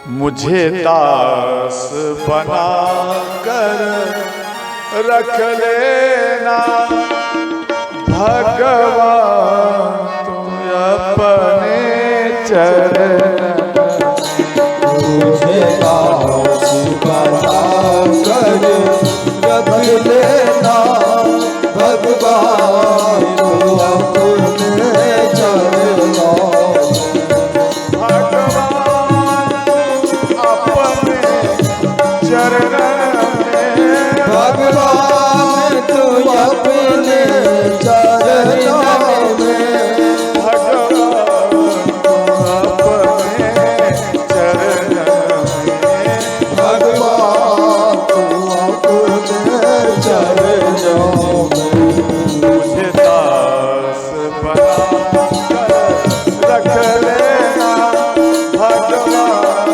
मुझे दास बना कर रख लेना भगवान तू अपने चरण। मुझे दास बना कर रख लेना भगवान तू अपने चरणों। भगवान तू अपने चरणों में, भगवान तू अपने चरणों में, भगवान तू अपने चरणों में। मुझे दास बना कर रख लेना भगवान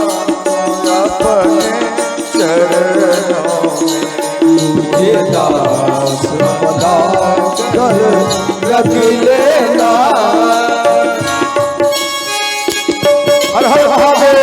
अपने चरणों में। मुझे दास बना कर रख लेना। हर हर महादेव।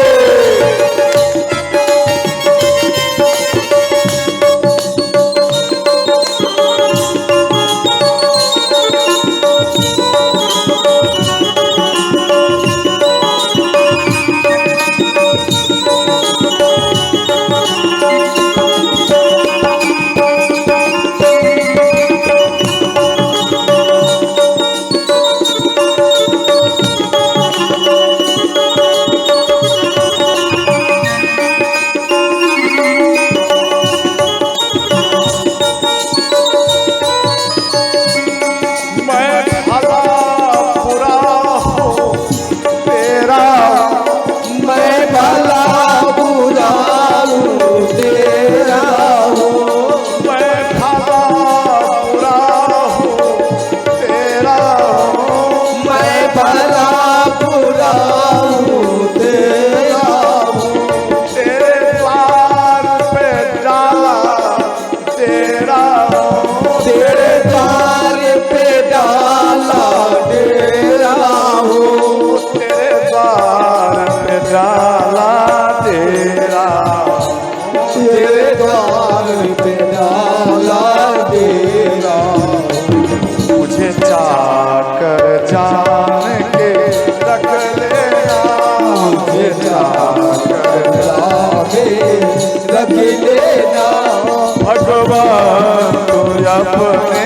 भगवान तू अपने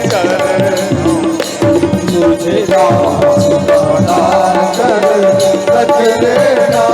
चरणों। मुझे दास बना कर रख लेना।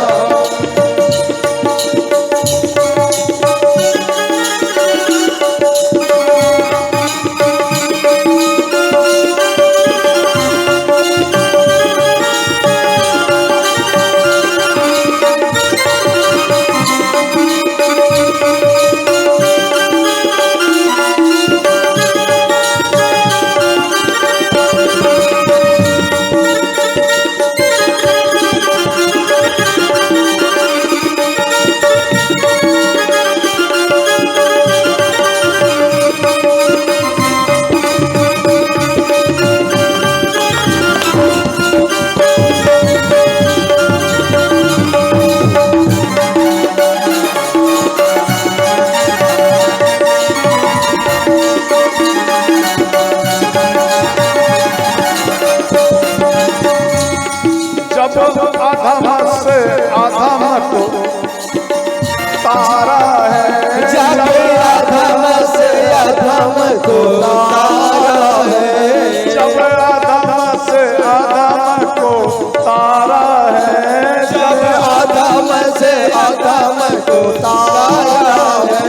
अधम से अधम को तारा है, जब अधम से अधम को तारा है, जब अधम से अधम को तारा है, जब अधम से अधम को तारा है,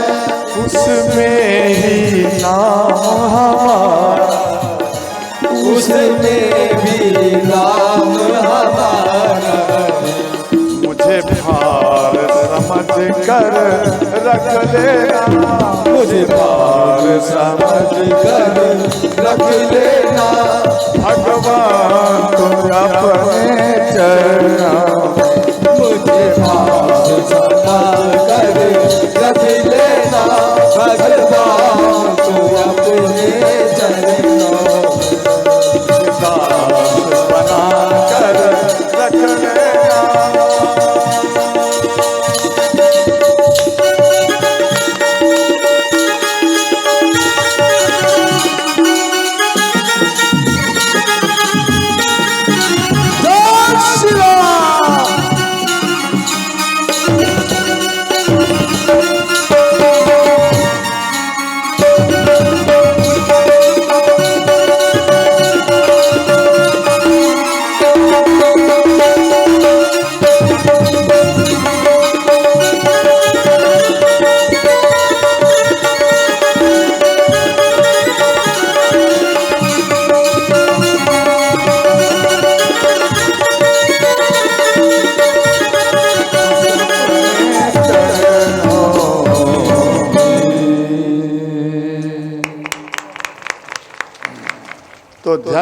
उसमें ही नाम हमारा, उसमें भी नाम हमारा। मुझे भार समझ कर रख लेना, मुझे भार समझ कर रख लेना। भगवान तू अपने चरणों। मुझे भार समझ कर रख लेना भगवान तू अपने चरणों। दास बना कर रख लेना।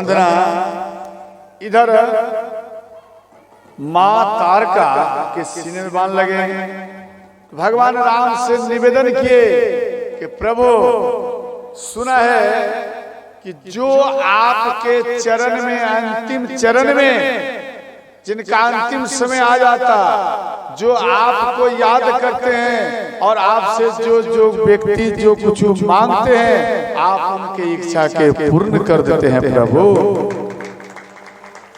ध्यान इधर मां तारका के सीने में बाण लगे। भगवान राम से निवेदन किए कि प्रभु सुना है कि जो आपके चरण में अंतिम चरण में जिनका अंतिम समय आ जाता, जो आपको याद करते हैं और आपसे जो जो व्यक्ति जो कुछ मांगते हैं आप उनकी इच्छा के पूर्ण कर देते हैं प्रभु।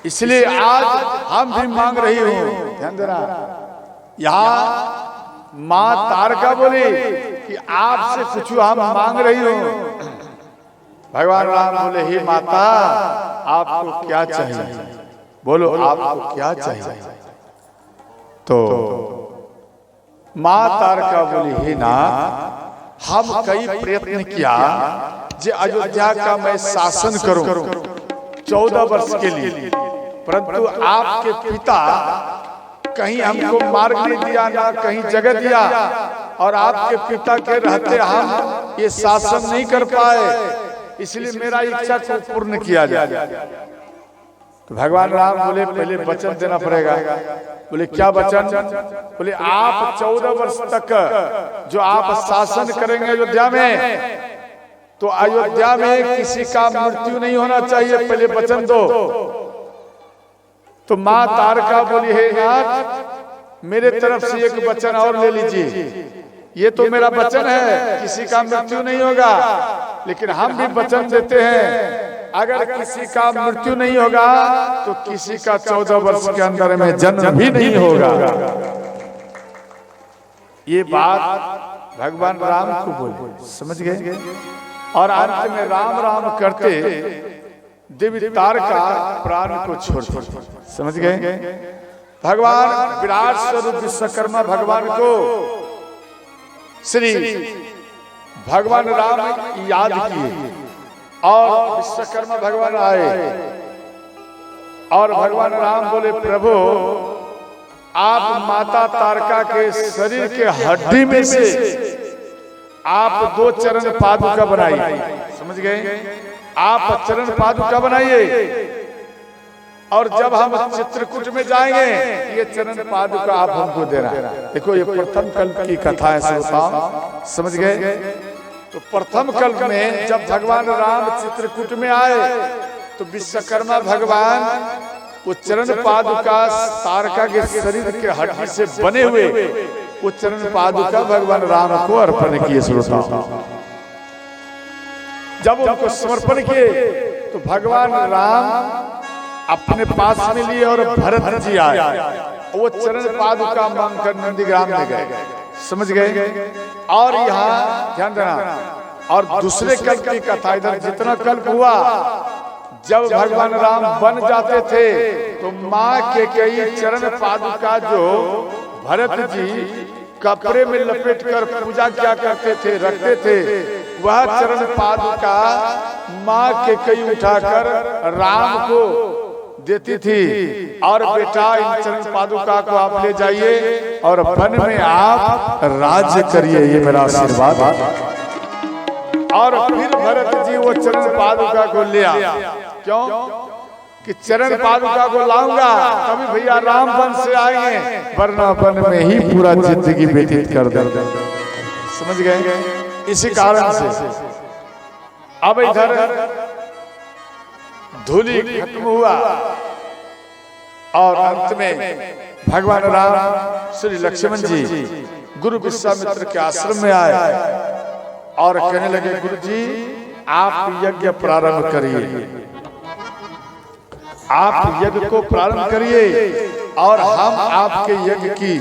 इसलिए आज हम भी मांग रही हूँ। ध्यान देना, यहाँ माँ तारका बोली कि आपसे कुछ हम मांग रही हूँ। भगवान राम बोले हे माता आपको क्या चाहिए, बोलो आपको क्या चाहिए। तो मां तारका बोली हे नाथ हम कई प्रयत्न किया जे अयोध्या का मैं शासन करूं 14 वर्ष के लिए, परंतु आपके पिता कहीं हमको मार्ग नहीं दिया, ना कहीं जगह दिया, और आपके पिता के रहते हम ये शासन नहीं कर पाए, इसलिए मेरा इच्छा को पूर्ण किया जाए। तो भगवान राम बोले पहले वचन देना पड़ेगा। बोले क्या वचन? बोले आप 14 वर्ष तक जो आप शासन करेंगे अयोध्या में, तो अयोध्या में किसी का मृत्यु नहीं होना चाहिए, पहले वचन दो। तो मां तारका बोली हे नाथ मेरे तरफ से एक वचन और ले लीजिए, ये तो मेरा वचन है किसी का मृत्यु नहीं होगा, लेकिन हम भी वचन देते हैं अगर किसी का मृत्यु नहीं होगा तो किसी का 14 वर्ष के अंदर में जन्म भी नहीं होगा। ये बात भगवान राम को बोले, समझ गए? और अंत में राम राम करते देवी तारका प्राण को छोड़, समझ गए? भगवान विराट स्वरूप विश्वकर्मा भगवान को श्री भगवान राम याद किए और विश्वकर्मा भगवान आए और भगवान राम बोले प्रभु आप माता तारका के शरीर के हड्डी में से आप 2 चरण पादुका बनाइए, समझ गए? आप चरण पादुका बनाइए और जब हम चित्रकूट में जाएंगे ये चरण पादुका आप हमको देना। देखो ये प्रथम कल्प की कथा है श्रोता, समझ गए? तो प्रथम कल्प में जब भगवान राम चित्रकूट में आए तो विश्वकर्मा भगवान वो चरण पादुका तारका के शरीर के हड्डी से बने हुए वो चरण पादुका भगवान राम को अर्पण किए। श्रोता जब उनको समर्पण किए तो भगवान राम अपने पास में लिए और भरत जी आए, वो चरण पादुका मांगकर नंदीग्राम में गए, समझ गए? और यहाँ ध्यान देना, और दूसरे कल्प की कथा इधर जितना कल्प हुआ जब भगवान राम बन जाते थे तो माँ के कई चरण पादुका जो भरत जी कपड़े में लपेट कर पूजा क्या करते थे, रखते थे, वह चरण पादुका माँ के कई उठाकर राम को देती थी और बेटा इन चरण पादुका को आप ले जाइए और वन में आप राज्य करिए, ये मेरा आशीर्वाद। और फिर भरत जी वो चरण पादुका को ले आया, क्यों कि चरण पादुका को लाऊंगा तभी भैया राम वन से आएंगे, वरना वन में ही पूरा जिंदगी व्यतीत कर देंगे, समझ गए? इसी कारण से अब इधर धूलि खत्म हुआ और अंत में भगवान राम श्री लक्ष्मण जी गुरु विश्वामित्र के आश्रम में आए और कहने लगे गुरु जी आप यज्ञ प्रारंभ करिए, आप यज्ञ को प्रारंभ करिए और हम आपके यज्ञ की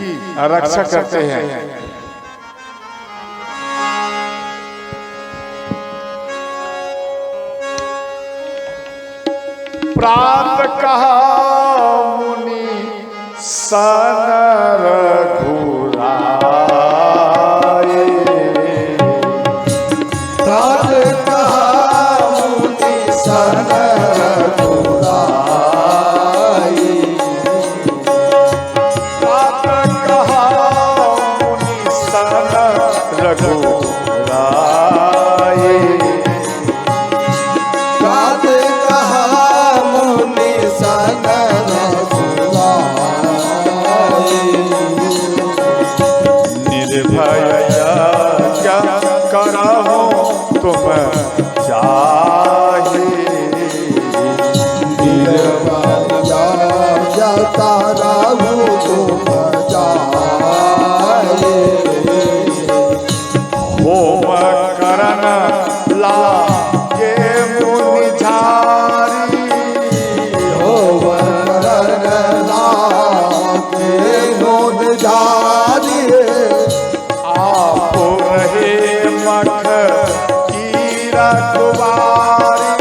रक्षा करते हैं। प्रात कहा मुनि सन रघुराए, प्रात कहा मुनि सन रघुराए, प्रात कहा मुनि सन रघुराए, प्रात कहा होम जाए होम करन लागे मुनि झारी होम करन लागे मुनि झारी आप रहे मठ की रखवारी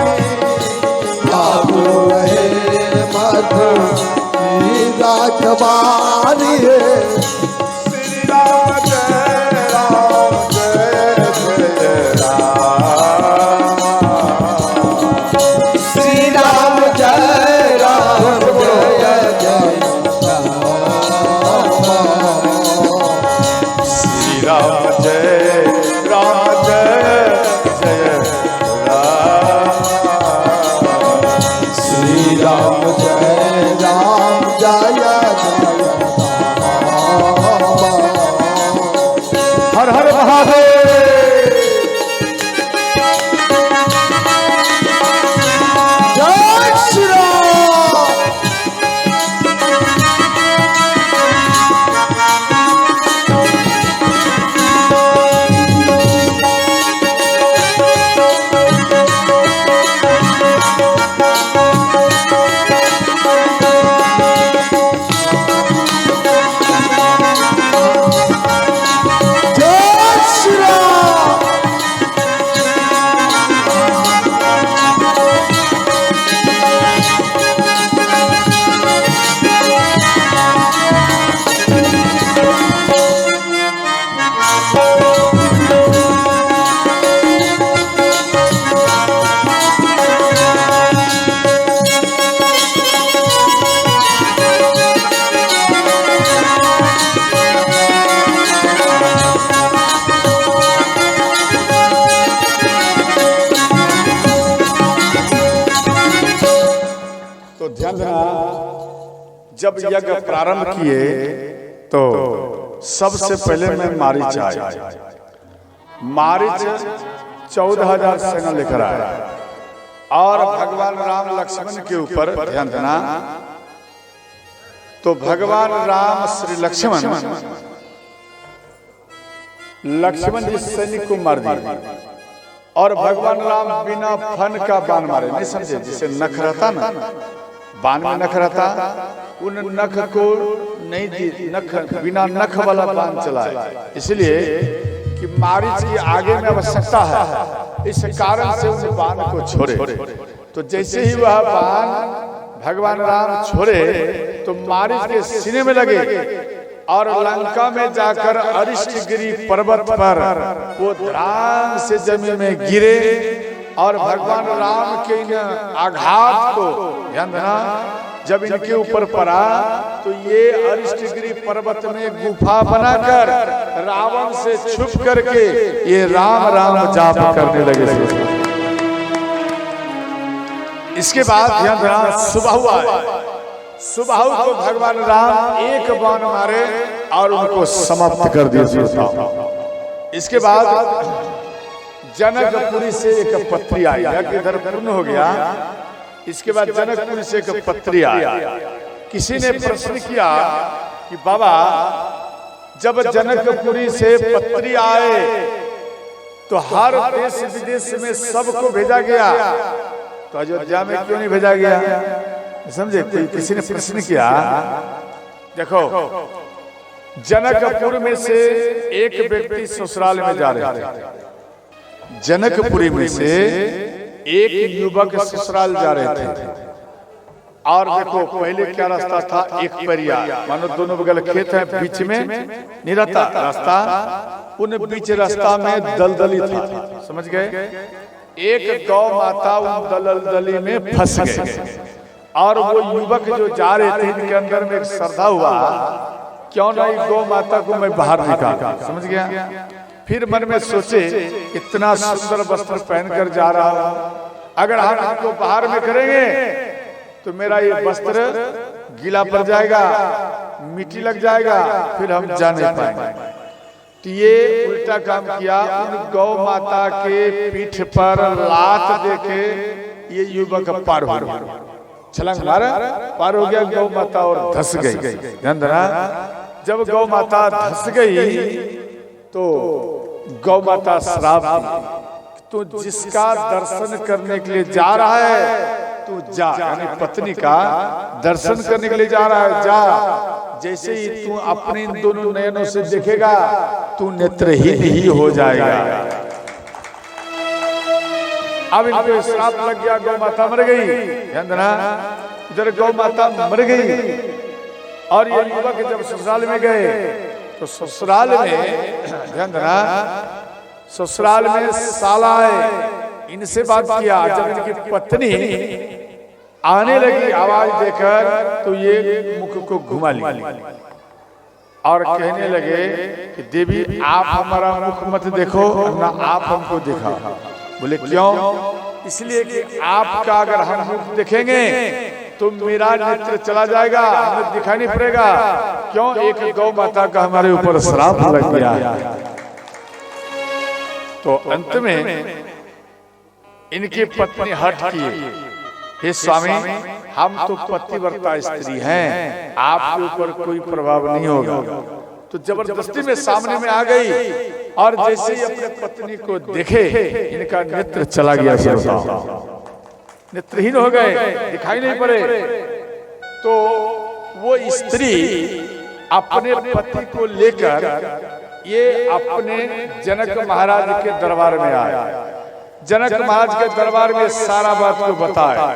आप रहे मठ की रखवारी श्री राम जय राम जय जय राम श्री राम जय राम जय जय श्री राम जय राम जय जय राम श्री राम जय राम जय जय राम हर हर महादेव जय श्री राम जय श्री राम तो ध्यान देना, जब यज्ञ प्रारंभ किए तो सबसे पहले मैं मारीच आया। मारीच 14,000 सेना लेकर आया और भगवान राम लक्ष्मण के ऊपर ध्यान देना। तो भगवान राम श्री लक्ष्मण जी सैनिक को मार दिए और भगवान राम बिना फन का बाण मारे। नहीं समझे, जिसे नख रहता ना, बाण में नख रहता, उन नख को नहीं दी, नख बिना नख वाला बाण चलाए, इसलिए कि मारीच की आगे में आवश्यकता है, इस कारण से उस बाण को छोड़े। तो जैसे ही वह बाण भगवान राम छोड़े तो मारीच के सीने में लगे और लंका में जाकर अरिष्टगिरी पर्वत पर वो धड़ाम से जमीन में गिरे और भगवान राम के इन आघात को ध्यान देना, जब इनके ऊपर पड़ा तो ये अरिष्टगिरी पर्वत में गुफा बनाकर रावण से छुप करके ये राम राम जाप करने लगे। इसके बाद ध्यान देना, सुबह हुआ। सुबह को भगवान राम एक बाण मारे और उनको समाप्त कर दिया। इसके बाद जनकपुरी से एक पत्री आई, इधर पूर्ण हो गया। इसके बाद जनकपुरी से एक पत्री आई। किसी ने प्रश्न किया कि बाबा, जब जनकपुरी से पत्री आए तो हर देश विदेश में सबको भेजा गया, तो अयोध्या में क्यों नहीं भेजा गया? समझे? किसी ने प्रश्न किया। देखो, जनकपुर में से एक व्यक्ति ससुराल में जा रहे थे। जनकपुरी में से एक युवक ससुराल जा रहे थे और देखो पहले क्या रास्ता था, एक परिया, मानो दोनों बगल खेत है, बीच में नहीं रहता रास्ता, उन बीच रास्ता में दलदली था। समझ गए? एक गौ माता उन दलदली में फंस गए और वो युवक जो जा रहे थे, इनके अंदर में एक श्रद्धा हुआ, क्यों नहीं गौ माता को मैं बाहर निकाल। समझ गया? फिर मन में सोचे, इतना सुंदर वस्त्र पहनकर जा रहा हूं, अगर हम इनको बाहर में करेंगे तो मेरा ये वस्त्र गीला पड़ जाएगा, मिट्टी लग जाएगा, फिर हम जा नहीं पाएंगे। तो ये उल्टा काम किया, उन गौ माता के पीठ पर लात देके ये युवक पार हो गया। छलांग मारा, पार हो गया गौ माता और धस गई। ध्यान देना, जब गौ माता धस गई तो गौ माता श्राप दी, तो जिसका दर्शन करने के लिए जा रहा है तू जा, यानी पत्नी का दर्शन करने के लिए जा रहा है जा, जैसे ही तू अपने इन दोनों नयनों से देखेगा तू नेत्रहीन ही हो जाएगा। अब इनको श्राप लग गया, गौ माता मर गई। ध्यान देना, इधर गौ माता मर गई और ये युवक जब ससुराल में गए तो ससुराल में, ध्यान देना, ससुराल में साला है, इनसे बात किया। जब इनकी पत्नी आने लगी आवाज देकर तो ये मुख को घुमा ली और कहने लगे कि देवी आप हमारा मुख मत देखो, ना आप हमको देखा। बोले क्यों? इसलिए कि आपका अगर हम मुख देखेंगे तो मेरा नेत्र चला जाएगा, हमें दिखाई नहीं पड़ेगा। क्यों? एक गौ माता का हमारे ऊपर श्राप लग गया। तो अंत में इनकी पत्नी हट की, हे स्वामी हम तो पतिव्रता स्त्री हैं, आपके ऊपर कोई प्रभाव नहीं होगा। तो जबरदस्ती में सामने में आ गई और जैसे ही अपने पत्नी को देखे इनका नेत्र चला गया, नेत्रहीन हो गए, दिखाई नहीं पड़े। तो वो स्त्री अपने पति को लेकर ये अपने जनक महाराज के दरबार में आया। जनक महाराज के दरबार में सारा बात को बताया।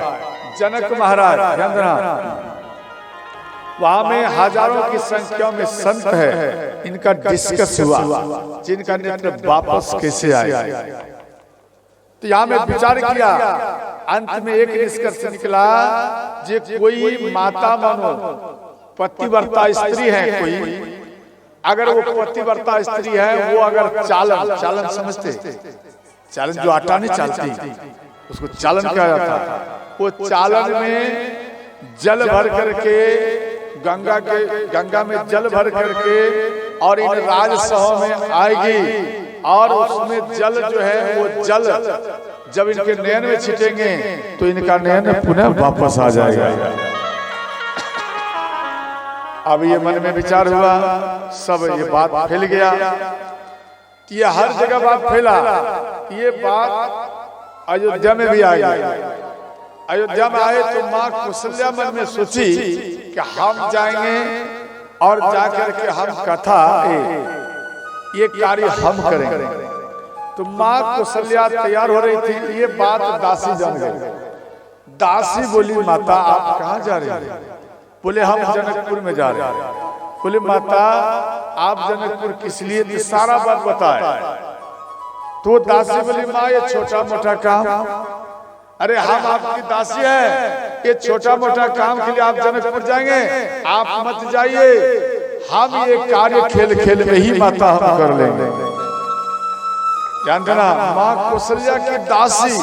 जनक महाराज, ध्यान देना, वहां में हजारों की संख्या में संत है, इनका डिस्कस हुआ जिनका नेत्र वापस कैसे आए। तो यहाँ में विचार किया, अंत में एक निष्कर्ष निकला, जे कोई माता मानो पतिव्रता स्त्री है, कोई अगर वो पतिव्रता स्त्री है, वो अगर चालन समझते, चालन जो आटा नहीं चालती उसको चालन कहा जाता, वो चालन में जल भर करके गंगा में जल भर करके और इन राजसभाओं में आएगी और उसमें जल जो है वो जल जब इनके नयन में छिटेंगे तो इनका नयन पुनः वापस आ जाएगा। अब ये मन में विचार हुआ, सब ये बात फैल गया, ये हर जगह बात फैला। ये बात अयोध्या में भी आई। अयोध्या में आए तो माँ कौशल्या मन में सोची कि हम जाएंगे और जाकर के हम कथा ये कार्य हम करेंगे। तो माँ कौशल्या तैयार हो रही थी, ये बात दासी जान गई। दासी बोली माता आप कहाँ जा रहे हैं? बोले हम जनकपुर में जा रहे हैं। बोले माता आप जनकपुर किस लिए? तो सारा बात बताए। तो दासी बोली माँ ये छोटा मोटा काम, अरे हम आपकी दासी है, ये छोटा मोटा काम के लिए आप जनकपुर जाएंगे? आप मत जाइए, हम ये कार्य खेल खेल में ही माता हम कर लेंगे। ध्यान देना, माँ कौशल्या की दासी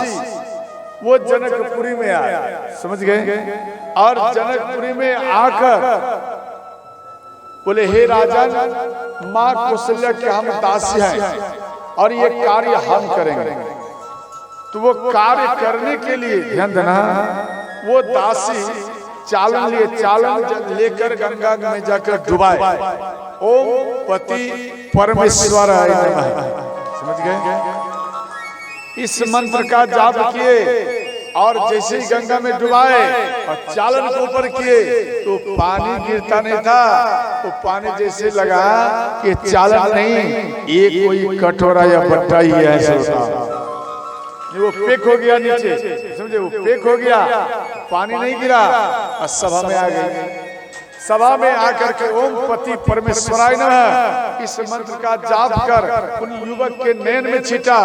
वो जनकपुरी में आए, समझ गए? और जनकपुरी में आकर बोले हे राजन, माँ कौशल्या के हम दासी हैं और ये कार्य हम करेंगे। तो वो कार्य करने के लिए, ध्यान देना, वो दासी चालन लेकर गंगा में जाकर डुबाए। ओम पति परमेश्वर है, समझ गए? इस मंत्र का जाप किए और जैसे ही गंगा में डुबाए और चालन को ऊपर किए तो पानी गिरता नहीं था। तो पानी जैसे लगा कि चालन नहीं, ये कोई कटोरा या बट्टा ही है, वो फेंक हो गया नीचे, समझे? वो फेंक हो गया, पानी नहीं गिरा और सभा में आ गई। सभा में आकर के ओम पति परमेश्वराय नमः इस मंत्र का जाप कर उन युवक के नयन में छिटा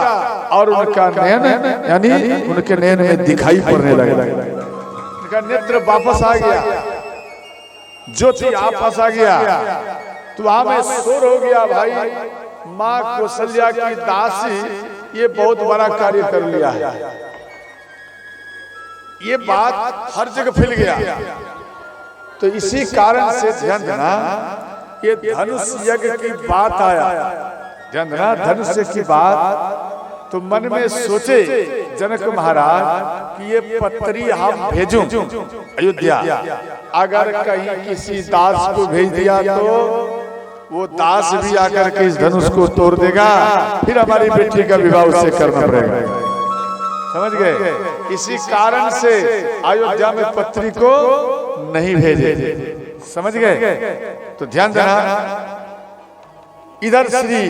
और उनका नयन यानी उनके नयन में दिखाई पड़ने लगा। उनका नेत्र वापस आ गया, ज्योति वापस आ गया। तो वहां में शोर हो गया, भाई माँ कौशल्या की दासी ये बहुत बड़ा कार्य कर लिया है। ये बात हर जगह फैल गया। तो इसी कारण से ध्यान देना, ये धनुष यज्ञ की बात आया। ध्यान देना, धनुष की बात तो मन में सोचे जनक महाराज कि ये पत्री हम भेजूं अयोध्या, अगर कहीं किसी दास को भेज दिया तो वो दास भी आकर के इस धनुष को तोड़ देगा, फिर हमारी बेटी का विवाह उससे करना पड़ेगा। समझ गए? इसी कारण से अयोध्या में पत्री को नहीं भेजे। समझ गए? तो ध्यान देना, इधर श्री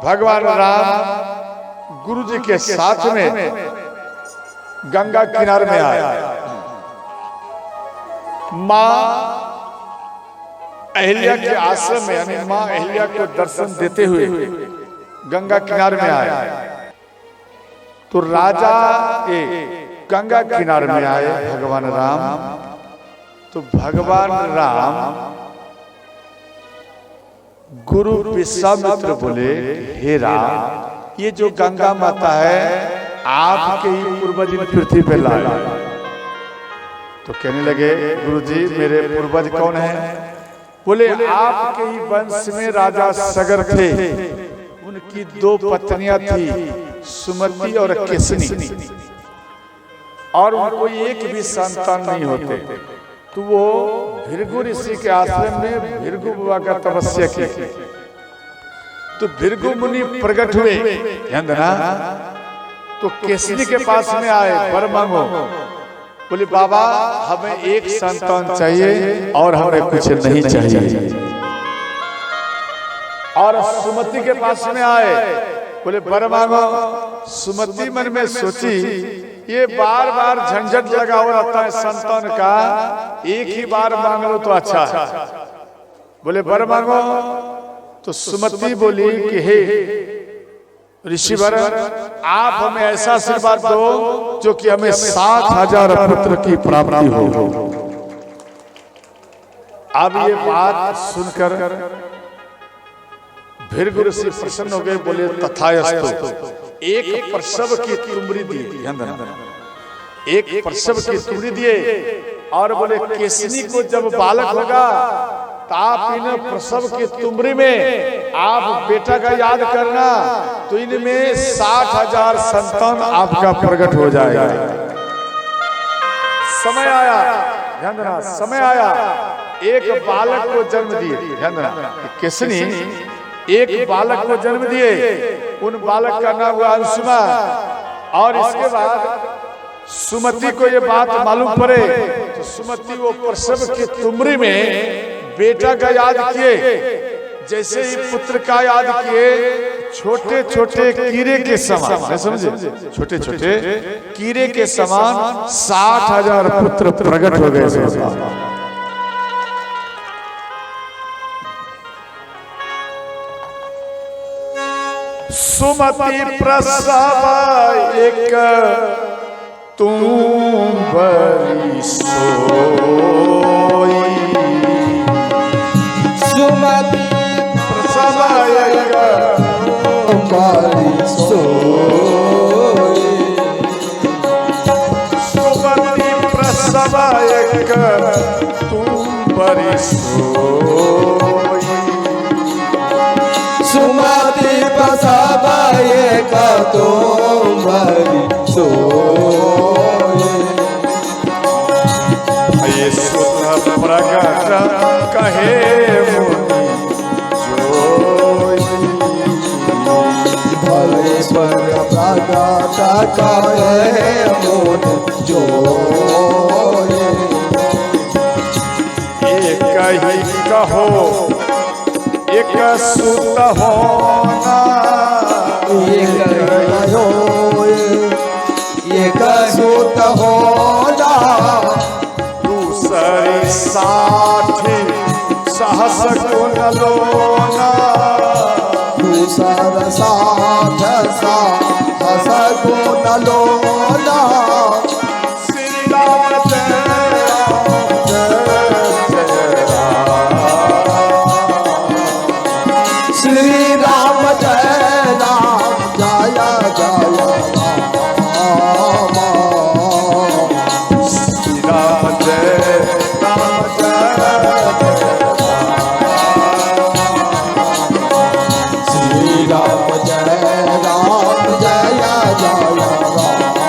भगवान राम गुरु जी के साथ में गंगा किनारे में आए। मां अहिल्या के आश्रम में, यानी मां अहिल्या को दर्शन देते हुए गंगा किनारे में आए। तो राजा गंगा किनारे में आए भगवान राम। तो भगवान राम गुरु विश्वामित्र बोले, हे राम, ये जो गंगा माता है आपके ही पूर्वज पृथ्वी पे लाए। तो कहने लगे, गुरुजी मेरे पूर्वज कौन है? बोले आपके ही वंश में राजा सगर थे, उनकी 2 पत्नियां थी, सुमति और केसनी, और उनको एक भी संतान नहीं होते। तो वो भृगु ऋषि के आश्रम में भृगु बाबा का तपस्या की। तो भृगु मुनि प्रकट हुए, ध्यान देना। तो केसनी के पास में आए, वर मांगो। बोले बाबा हमें एक संतान चाहिए और हमें कुछ नहीं चाहिए। और सुमति के पास में आए, बोले वर मांगो। सुमति मन में सोची, ये बार बार झंझट लगा हुआ रहता है संतान का, एक ही बार मांग लो तो अच्छा है। बोले वर मांगो। तो सुमति बोली कि हे ऋषिवर, आप हमें ऐसा आशीर्वाद दो जो कि हमें 7,000 पुत्र की प्राप्ति हो। अब ये बात सुनकर भृगु ऋषि प्रसन्न हो गए, बोले तथास्तु। एक प्रसव की तुमरी दी, एक प्रसव की तुमरी दिए, और बोले केसनी को जब बालक होगा तो आप इन प्रसव की तुमरी में आप बेटा का याद करना, तो इनमें 60,000 संतान आपका प्रकट हो जाएगा। समय आया, ध्यान देना, समय आया, एक बालक को जन्म दिए। ध्यान देना, केसनी एक बालक को जन्म दिए, उन बालक का नाम हुआ अंशुमान। और इसके बाद सुमति को ये बात मालूम पड़े, तो सुमति वो प्रसव की तुमरी में बेटा का याद किए। जैसे ही पुत्र का याद किए, छोटे छोटे कीड़े के समान, समझे, छोटे छोटे कीड़े के समान 60,000 पुत्र प्रकट हो गए। सुमति प्रसव एक तुम बरी सोई, सुमति प्रसव एक तुम बरी सोई, सुमति प्रसव एक तुम बरी सोई, सुमति प्रसव एक तुम बरी सोई। ये सुत प्रगट कहे मुनि जोई, भले पर प्रगट कहे मुनि जोई। एक ही कहो एक सुत होना, एक सुत होना, दूसरी 60 सहस गुण लोना, दूसर 60 सहस गुण लोना। श्री राम जय श्री राम जय राम, जय जय राम, श्री राम जय राम जय श्री राम जय राम, जय जय राम।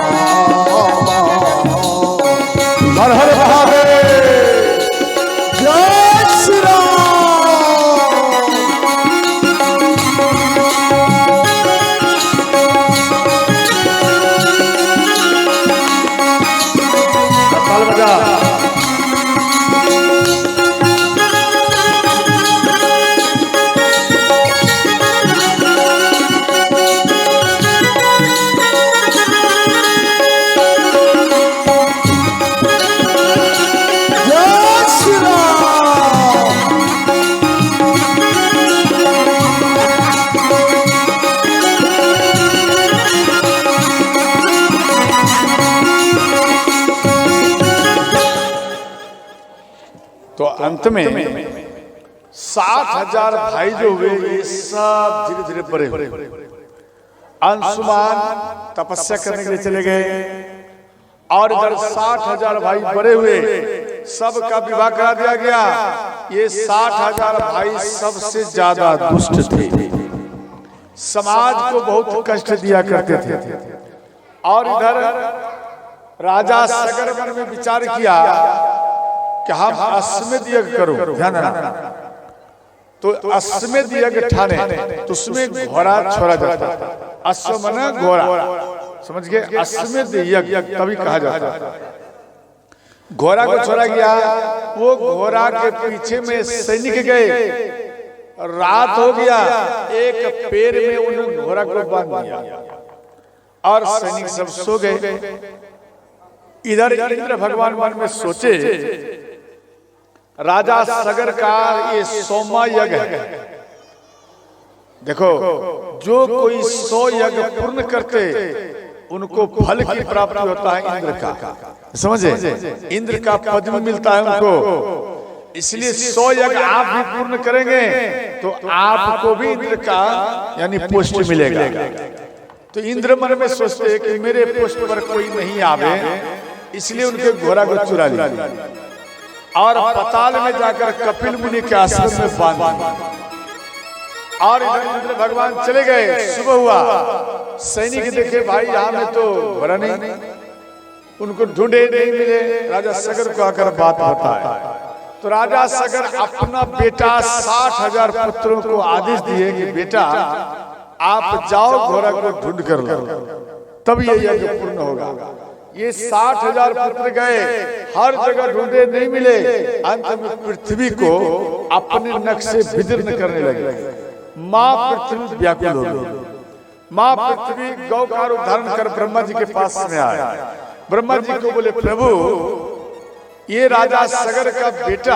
अंत में 60,000 भाई जो हुए ये सब धीरे धीरे बड़े हुए। अंशुमान तपस्या करने के लिए चले गए और इधर 60,000 भाई बड़े हुए, सबका विवाह करा दिया गया। ये 60,000 भाई सबसे ज्यादा दुष्ट थे, समाज को बहुत कष्ट दिया करते थे। और इधर राजा सगर मन में विचार किया कि हम अश्वमेध यज्ञ करो, ध्यान देना। तो अश्वमेध यज्ञ ठाने तो उसमें घोड़ा छोड़ा जाता, अश्व माने घोड़ा, समझ गए? अश्वमेध यज्ञ तभी कहा जाता है। घोड़ा को छोड़ा गया, वो घोड़ा के पीछे में सैनिक गए, रात हो गया, एक पेड़ में उन्होंने घोड़ा को बांध दिया और सैनिक सब सो गए। इधर इंद्र भगवान मन में सोचे राजा सगर का ये 100वां यज्ञ है। देखो, जो कोई 100 यज्ञ पूर्ण करते उनको फल की प्राप्ति होता है इंद्र का, समझे? इंद्र का पद भी मिलता है उनको। इसलिए 100 यज्ञ आप भी पूर्ण करेंगे तो आपको भी इंद्र का यानी पुष्ट मिलेगा। तो इंद्र मन में सोचते कि मेरे पुष्ट पर कोई नहीं आवे, इसलिए उनके घोड़ा को चुरा लिया और पताल में जाकर कपिल मुनि के आश्रम में बांध। और इधर इंद्र भगवान चले गए। सुबह हुआ, सैनिक देखे भाई यहाँ में तो घोड़ा नहीं, उनको ढूंढे नहीं मिले। राजा सगर को आकर बात होता है तो राजा सगर अपना बेटा 60,000 पुत्रों को आदेश दिए कि बेटा आप जाओ घोड़ा को ढूंढ कर लो, तब ये यज्ञ पूर्ण होगा। ये 60,000 पुत्र गए, हर जगह ढूंढे नहीं मिले। अंत में पृथ्वी को अपने नख से विदीर्ण करने लगे। माँ पृथ्वी व्याकुल हो गई। माँ पृथ्वी गौ का रूप धारण कर ब्रह्मा जी के पास में आए। ब्रह्मा जी को बोले, प्रभु ये राजा सगर का बेटा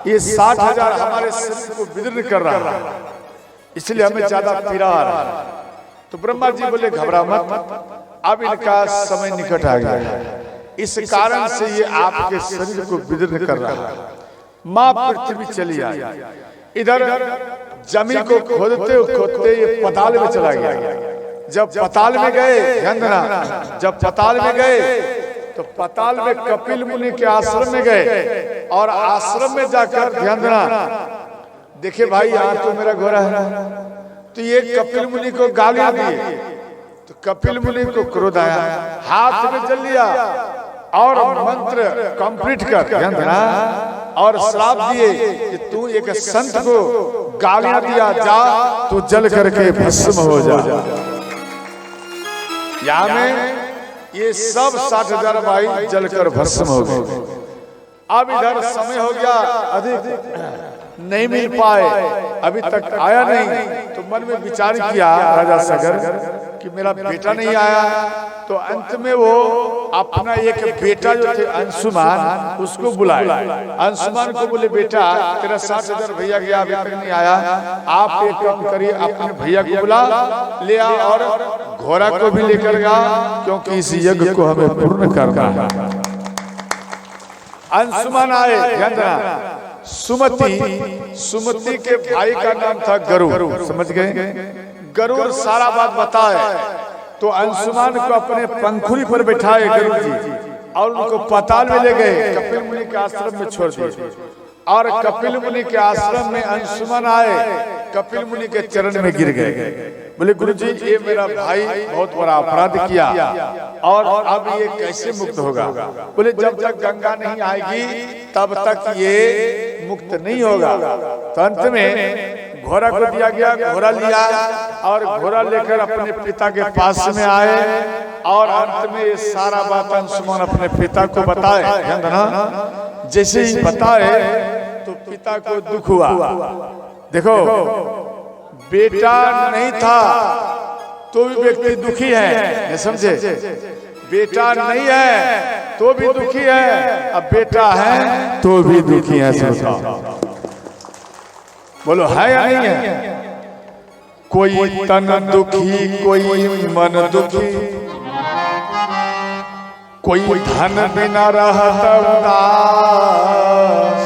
ये 60,000 हमारे शरीर को विदीर्ण कर रहा है, इसलिए हमें ज्यादा पीड़ा आ रहा है। तो ब्रह्मा जी बोले, घबरा मत, अब इनका समय निकट आ गया है, इस कारण से ये आपके शरीर को विदीर्ण कर रहा है। माँ पृथ्वी चली आई। इधर जमीन को खोदते खोदते ये पताल में चला गया। जब पताल में गए, ध्यान देना, जब पताल में गए तो पताल में कपिल मुनि के आश्रम में गए और आश्रम में जाकर ध्यान देना, देखे भाई यहाँ तो मेरा घोड़ा है। तो ये कपिल मुनि को गालियां दिए। तो कपिल मुनि को क्रोध आया, हाथ में जल लिया और मंत्र कंप्लीट कर, ध्यान देना, और श्राप दिए कि तू एक संत को गालियां दिया, जा तू जल करके भस्म हो जा। यहाँ में ये सब 60,000 भाई जलकर भस्म हो गए। अब इधर समय हो गया, अधिक नहीं मिल पाए, अभी तक आया नहीं। तो मन में विचार किया राजा सगर कि मेरा बेटा नहीं आया। तो अंत में वो अपना एक बेटा जो थे अंशुमान, उसको बुलाए। अंशुमान को बोले, बेटा तेरा 60,000 भैया गया, अभी तक नहीं आया, आप एक काम करिए, अपने भैया को बुला ले आ और घोड़ा को भी लेकर गया, क्योंकि इस यज्ञ को हमें पूर्ण करना है। अंशुमान आए, ध्यान देना। सुमति के भाई का नाम था गरुड़, समझ गए? गरुड़ सारा बात बताए। तो अंशुमान को अपने पंखुड़ी पर बैठाए गरुड़ जी और उनको पताल में ले गए, कपिल मुनि के आश्रम में छोड़ दिए। और कपिल मुनि के आश्रम में अंशुमान आए, कपिल मुनि के चरण में गिर गए। बोले, गुरु जी ये मेरा भाई बहुत बड़ा अपराध किया और अब ये कैसे मुक्त होगा? बोले, जब तक गंगा नहीं आएगी तब तक ये मुक्त नहीं होगा। तो अंत में घोड़ा को दिया गया, घोड़ा लिया और घोड़ा लेकर अपने पिता के पास में आए और अंत में ये सारा बात अंशुमान अपने पिता को बताए। ध्यान देना, जैसे ही बताए तो पिता को दुख हुआ। देखो, बेटा नहीं था तो भी व्यक्ति दुखी है, समझे? बेटा नहीं है तो भी दुखी है, अब बेटा है तो भी दुखी है। सोचो, बोलो है या नहीं है? कोई तन दुखी, कोई मन दुखी, कोई धन बिना रहता उदास,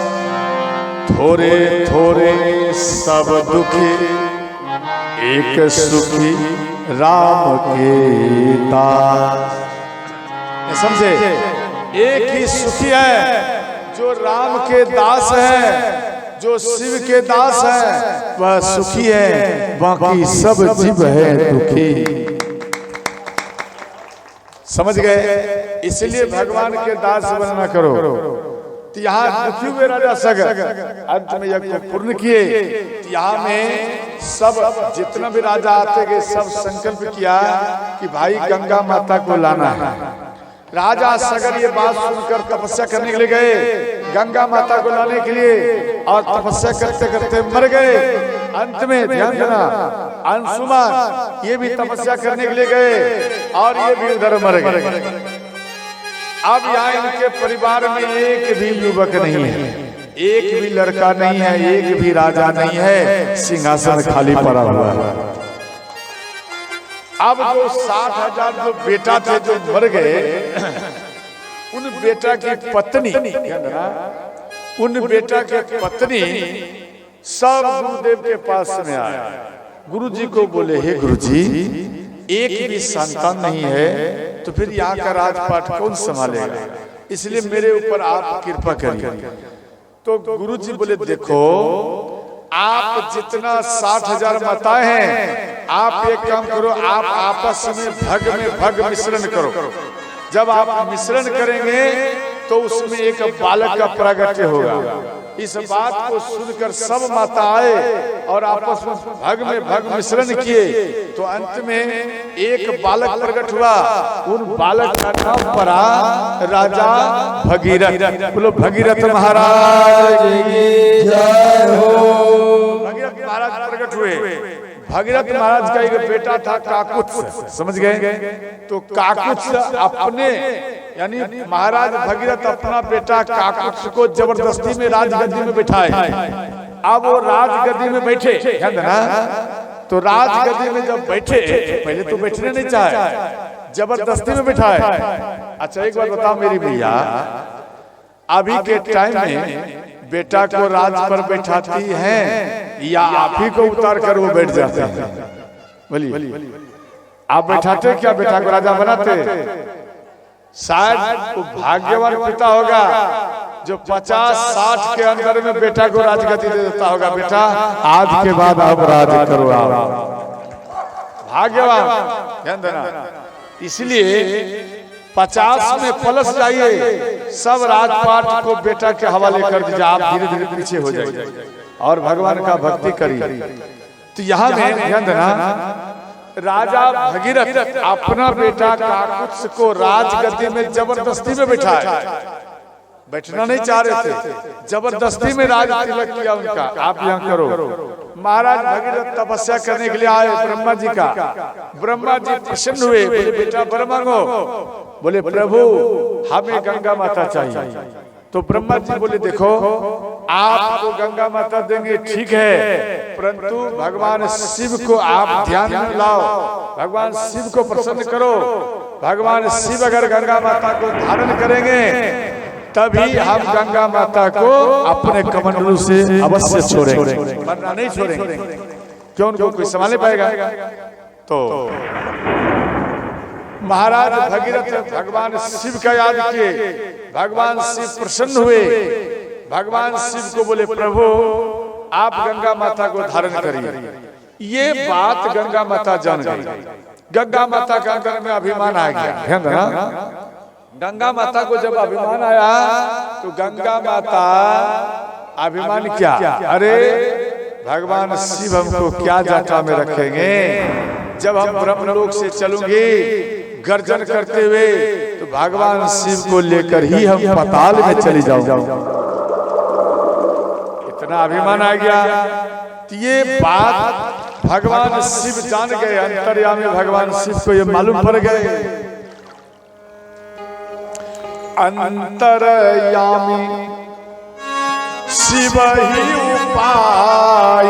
थोरे थोरे सब दुखी एक सुखी राम के दास। समझे, एक ही सुखी है जो राम के दास है, जो शिव के दास है वह सुखी है, बाकी सब जीव है दुखी। समझ गए? इसलिए भगवान के दास बनना करो। तो यहाँ दुखी हुए राजा सगर अंत में यज्ञ को पूर्ण किए। यहाँ में सब जितना भी राजा आते गए सब संकल्प किया कि भाई गंगा माता को लाना है। राजा सगर ये बात सुनकर तपस्या करने के लिए गए गंगा माता को लाने के लिए, और तपस्या करते करते मर गए। अंत में ध्यान देना, अंशुमान ये भी तपस्या करने के लिए गए और ये भी उधर मर गए। अब यहाँ इनके परिवार में एक भी युवक नहीं है, एक भी लड़का नहीं है, एक भी राजा नहीं है, सिंहासन खाली पड़ा हुआ है। अब जो 60,000 जो बेटा थे जो मर गए, उन बेटा की पत्नी, उन बेटा की पत्नी सब गुरुदेव के पास में आए। गुरुजी को बोले, हे गुरुजी, एक भी संतान नहीं है तो फिर यहाँ का राजपाट कौन संभालेगा, इसलिए मेरे ऊपर आप कृपा करिए। तो गुरुजी बोले, देखो आप जितना 60,000 माताएं हैं, आप एक काम करो, आप आपस में भग मिश्रण करो। जब आप मिश्रण करेंगे तो उसमें एक बालक का प्रागट्य होगा। इस बात को सुनकर सब माता आए और आपस में भग मिश्रण किए। तो अंत में एक बालक प्रकट हुआ। उन बालक का नाम पड़ा राजा भगीरथ। बोलो भगीरथ महाराज की जय हो। भगीरथ महाराज प्रकट हुए। भगीरथ महाराज का एक बेटा था काकुत्स, समझ गए? तो काकुत्स अपने यानी महाराज भगीरथ अपना बेटा काकुत्स को जबरदस्ती में राजगद्दी में बिठाए। अब वो राजगद्दी में बैठे, ध्यान देना, तो राजगद्दी में जब बैठे, पहले तो बैठने नहीं चाहे, जबरदस्ती में बिठाए। अच्छा एक बात बताओ मेरी भैया, अभी के टाइम में बेटा को राज पर बैठाती हैं या आप ही को उतार कर वो बैठ जाते हैं? बोलिए, आप बैठाते क्या बेटा को राजा बनाते? शायद वो भाग्यवान पिता होगा जो 50-60 के अंदर में बेटा को राजगद्दी दे देता होगा, बेटा आज के बाद आप राज करो। भाग्यवान, ध्यान देना। इसलिए 50 में प्लस जाइए, सब राजपाट को बेटा के हवाले कर दीजिए, आप धीरे धीरे पीछे हो जाइए और भगवान का भक्ति करिए। तो यहाँ में ध्यान देना, राजा भगीरथ अपना बेटा काकुत्स को राजगद्दी में जबरदस्ती में बिठाए। बैठना नहीं चाह रहे थे, जबरदस्ती में राज तिलक किया उनका। आप यहाँ करो। महाराज भगीरथ तपस्या करने के लिए आए ब्रह्मा जी का। ब्रह्मा जी प्रसन्न हुए, बोले बेटा वर मांगो। बोले प्रभु हमें गंगा माता चाहिए। तो ब्रह्मा जी बोले, देखो आपको गंगा माता देंगे ठीक है, परंतु भगवान शिव को आप ध्यान में लाओ, भगवान शिव को प्रसन्न करो। भगवान शिव अगर गंगा माता को धारण करेंगे तभी हम गंगा माता को अपने कमंडलू से अवश्य छोड़ेंगे, वरना नहीं छोड़ेंगे। क्यों, उनको कोई संभाल पाएगा? तो महाराज भगीरथ भगवान शिव का याद किए, भगवान शिव प्रसन्न हुए। भगवान शिव को बोले, प्रभु आप गंगा माता को धारण करिए। ये बात गंगा माता जान गई। गंगा माता का अंदर में अभिमान आ गया, ध्यान देना। गंगा माता को जब अभिमान आया तो गंगा माता अभिमान क्या, अरे भगवान शिव हमको क्या जाटा में रखेंगे, जब हम ब्रह्मलोक से चलूंगी गर्जन करते हुए तो भगवान शिव को लेकर ही हम पाताल में चली जाऊंगी। इतना अभिमान आ गया। तो ये बात भगवान शिव जान गए, अंतर्यामी भगवान शिव को ये मालूम पड़ गए। अंतर्यामी शिव ही उपाय,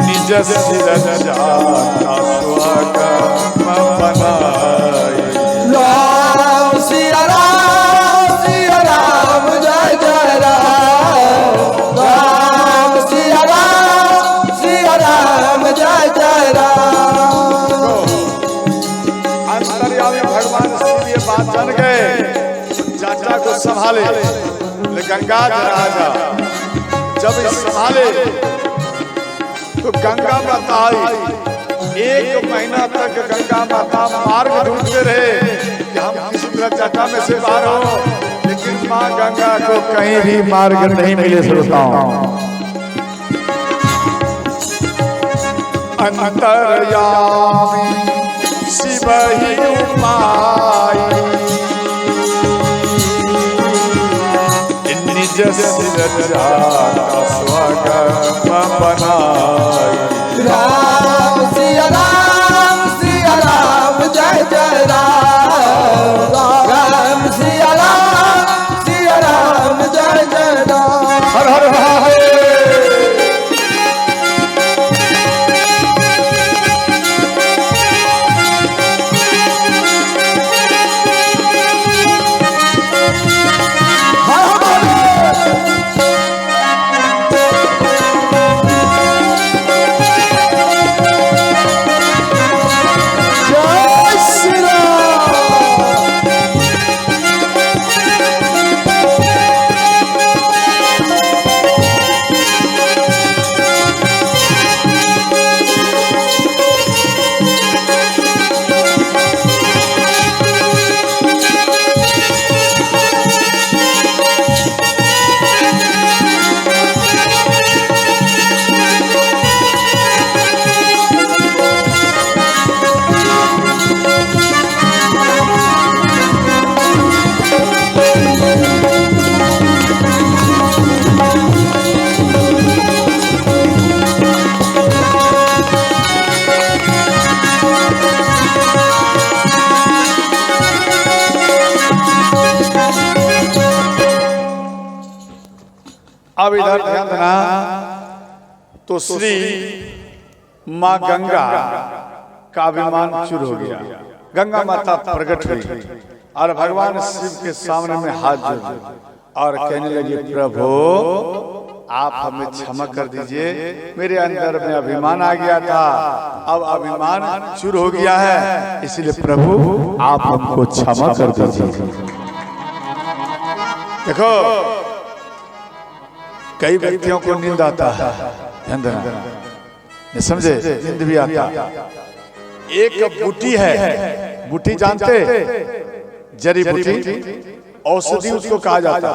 निज सिर जाता स्वागम बनाए। राम सिया राम सिया संभाले, गंगा राजा जब संभाले तो गंगा माता आई। 1 महीना तक गंगा माता मार्ग ढूंढते रहे कि हम किसी तरह जटा में से पार हो, लेकिन माँ गंगा को कहीं भी मार्ग नहीं मिले। श्रोताओं, अंतर्यामी शिव ही उपाय, निज सिरजा स्वगम बनाई। राम सिया राम जय जय राम, राम सिया राम जय जय राम। हर हर महादेव। अब इधर ध्यान देना, तो श्री माँ गंगा का अभिमान चूर हो गया। गंगा माता प्रकट हुई और भगवान शिव के सामने में हाथ जोड़े और कहने लगे, प्रभु आप हमें क्षमा कर दीजिए, मेरे अंदर में अभिमान आ गया था, अब अभिमान चूर हो गया है, इसलिए प्रभु आप हमको क्षमा कर दीजिए। देखो, कई व्यक्तियों को नींद आता है, ध्यान देना, समझे, नींद भी आता। एक बूटी है, बूटी जानते, जड़ी बूटी, औषधि उसको कहा जाता है,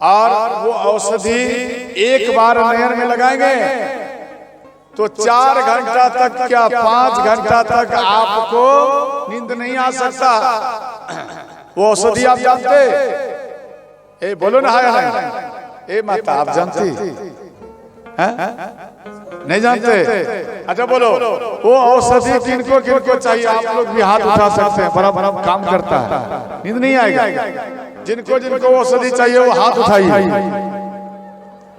और वो औषधि एक बार नयन में लगाएंगे तो 4 घंटा तक, क्या 5 घंटा तक आपको नींद नहीं आ सकता। वो औषधि आप जानते? ए बोलो ना, हाय ए माता, आप जानती हैं? नहीं जानते? अच्छा बोलो, वो औषधि किनको किनको चाहिए? आप लोग भी हाथ उठा सकते हैं, बड़ा बड़ा काम करता है, नींद नहीं आएगा। जिनको जिनको औषधि चाहिए वो हाथ उठाइए।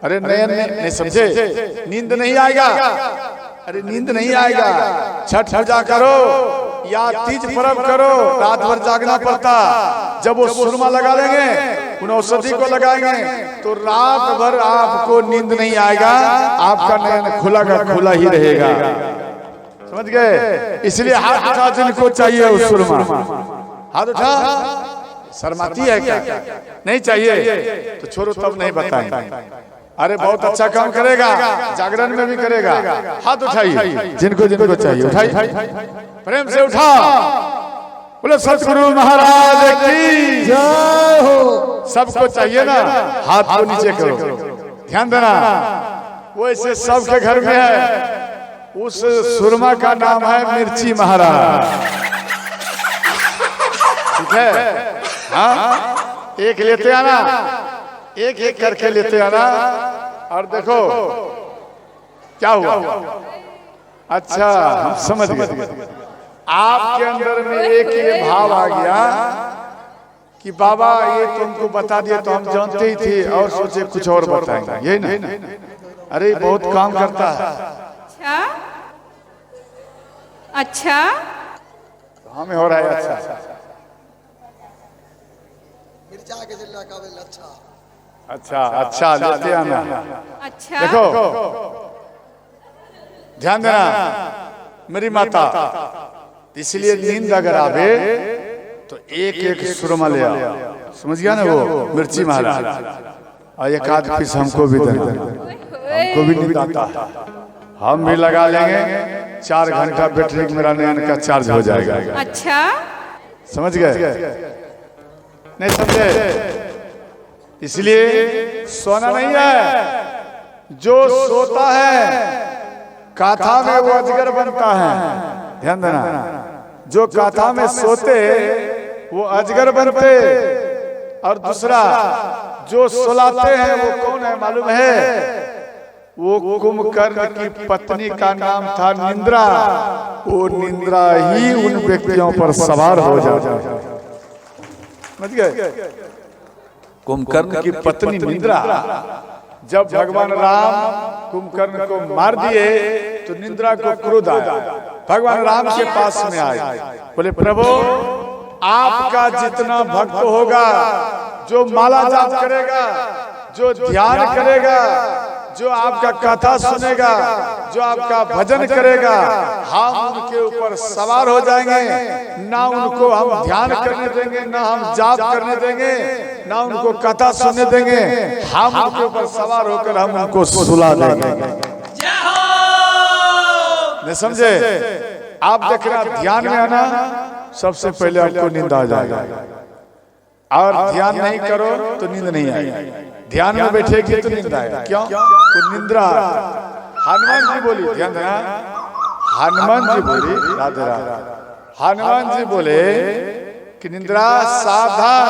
अरे नयन नहीं समझे, नींद नहीं आएगा। अरे नींद नहीं आएगा, छठ पूजा करो या तीज पर्व करो, रात भर जागना पड़ता। जब वो सुरमा लगा लेंगे, उन औषधि को लगाएंगे, तो रात भर आपको नींद नहीं आएगा, आपका नयन खुला का खुला ही रहेगा। समझ गए? इसलिए हाथ उठा जिनको चाहिए वो सुरमा, हाथ उठा। शर्माती है क्या? नहीं चाहिए तो छोड़ो, तब नहीं बताएंगे। अरे बहुत अच्छा काम करेगा, जागरण में भी करेगा। हाथ उठाइए जिनको जिनको चाहिए, उठाइए, प्रेम से उठा। बोले सतगुरु महाराज की जय हो। सबको चाहिए ना, हाथ को नीचे करो, ध्यान देना। वो ऐसे सबके घर में है। उस सुरमा का नाम है मिर्ची महाराज, ठीक है? हाँ, एक लेते आना, एक एक करके लेते आना, और देखो क्या हुआ। अच्छा, हम समझ गए। आपके अंदर में एक ये भाव आ गया कि बाबा ये तुमको बता दिया तो हम जानते ही थे, और सोचे कुछ और बताएंगे, यही ना? अरे बहुत काम करता है। अच्छा अच्छा, हमें हो रहा है। अच्छा मिर्चा के जिला का बिल। अच्छा अच्छा, लेते आना। अच्छा देखो ध्यान देना मेरी माता, इसलिए नींद अगर आवे तो एक एक सुरमा ले आओ। समझ गया ना, वो मिर्ची महाराज, और एक आध पीस हमको भी देना, हमको भी नींद आता है, हम भी लगा लेंगे, 4 घंटा बैटरी मेरा नैन का चार्ज हो जाएगा। अच्छा, समझ गए? नहीं समझे? इसलिए सोना नहीं है, जो सोता है काथा में वो अजगर बनता है। ध्यान देना, जो काथा में सोते वो अजगर बनते, और दूसरा जो सुलाते हैं वो कौन है मालूम है? वो कुंभकर्ण की पत्नी का नाम था निंद्रा। वो निंद्रा ही उन व्यक्तियों पर सवार हो जाता है। समझ गए? कुंभकर्ण की पत्नी निंद्रा, जब भगवान राम कुंभकर्ण को मार दिए तो निंद्रा को क्रोध आया, भगवान राम के पास में आए, बोले प्रभु आपका जितना भक्त होगा, जो माला जाप करेगा, जो ध्यान करेगा, जो आपका कथा सुनेगा, जो आपका भजन करेगा, हम उनके ऊपर सवार हो जाएंगे। ना उनको हम ध्यान करने देंगे, ना हम जाप करने देंगे, ना उनको कथा सुनने देंगे, हम उनके ऊपर सवार होकर हम उनको सुला देंगे। नहीं समझे? आप देख रहे हैं, ध्यान में आना सबसे पहले आपको नींद आ जाएगा, और ध्यान नहीं करो तो नींद नहीं आएगी। ध्यान में बैठेगी तो नींद आएगा। क्यों? तो निंद्रा। हनुमान जी बोली, ध्यान देना, हनुमान जी बोली, राधे राधे, हनुमान जी बोले कि निंद्रा सावधान,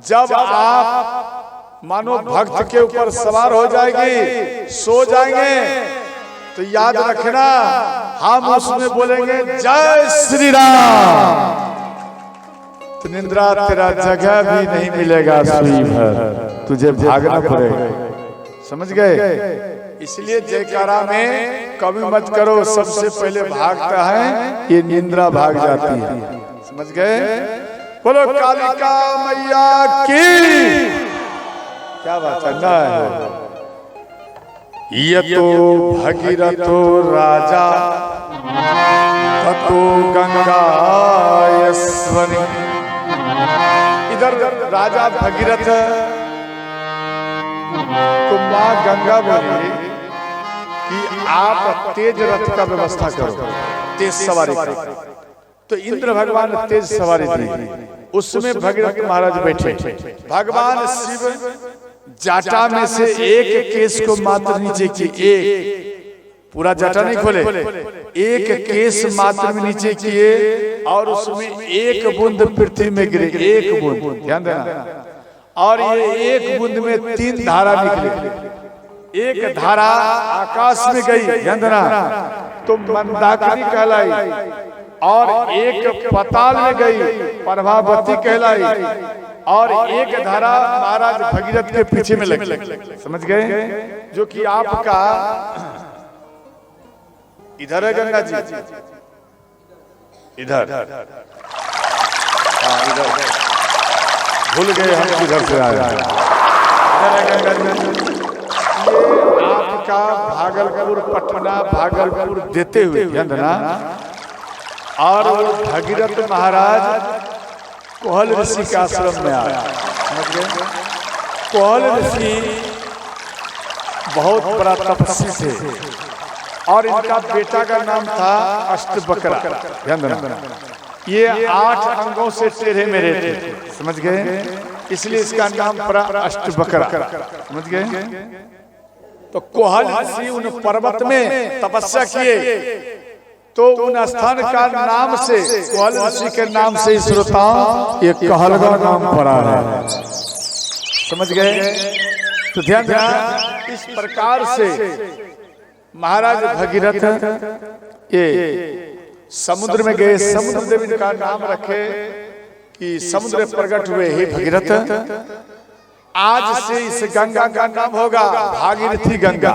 जब आप मानो भक्त के ऊपर सवार हो जाएगी, सो जाएंगे, तो याद रखना हम उसमें बोलेंगे जय श्री राम, तो निंद्रा तेरा जगह भी नहीं मिलेगा, सुई भर तुझे भागना पड़ेगा। समझ गए? इसलिए जयकारा में कभी मत करो, सबसे पहले भागता है ये निंद्रा, भाग जाती है। समझ गए? बोलो कालिका मैया की, क्या बात है ना? ये तो भगीरथो राजा ततो गंगा यस्वनी। इधर राजा भगीरथ को मां गंगा बोली कि आप तेज रथ का व्यवस्था करो, तेज सवारी करो। तो इंद्र भगवान तेज सवारी दी, उसमें भगीरथ महाराज बैठे। भगवान शिव जाटा में से एक केस को मात्र नीचे की, एक पूरा जाटा नहीं खोले, एक केस मात्र में नीचे किए, और उसमें एक बूंद पृथ्वी में गिरे, एक बूंद, ध्यान देना। और ये एक बूंद में 3 धारा निकली, एक धारा आकाश में गई, ध्यान देना, तो मंदाकिनी कहलाई, और एक पताल में गई, प्रभावती कहलाई, और एक धारा महाराज भगीरथ के पीछे में लगी। समझ गए? जो कि आपका इधर है गंगा जी, इधर, हाँ इधर, भूल गए हम किधर से आए। इधर है गंगा जी, ये आपका भागलपुर, पटना, भागलपुर देते हुए, ध्यान देना। और वो भगीरथ महाराज कोहल ऋषि के आश्रम में आया। समझ गए? कोहल ऋषि बहुत बड़ा तपस्वी थे, और इनका बेटा का नाम था अष्टवक्र। ध्यान देना, ये 8 अंगों से टेढ़े मेढ़े थे। समझ गए? इसलिए इसका नाम पड़ा अष्टवक्र। समझ गए? तो कोहल ऋषि उन पर्वत में तपस्या किए, तो उन स्थान का नाम से, कोहल ऋषि के नाम से श्रोताओं ये कहलगा नाम पड़ा है। समझ गए? तो ध्यान देना, इस प्रकार से महाराज भगीरथ ये समुद्र में गए, समुद्र देवी का नाम रखे कि समुद्र प्रकट हुए हे भगीरथ, आज से इस गंगा का नाम होगा भागीरथी गंगा।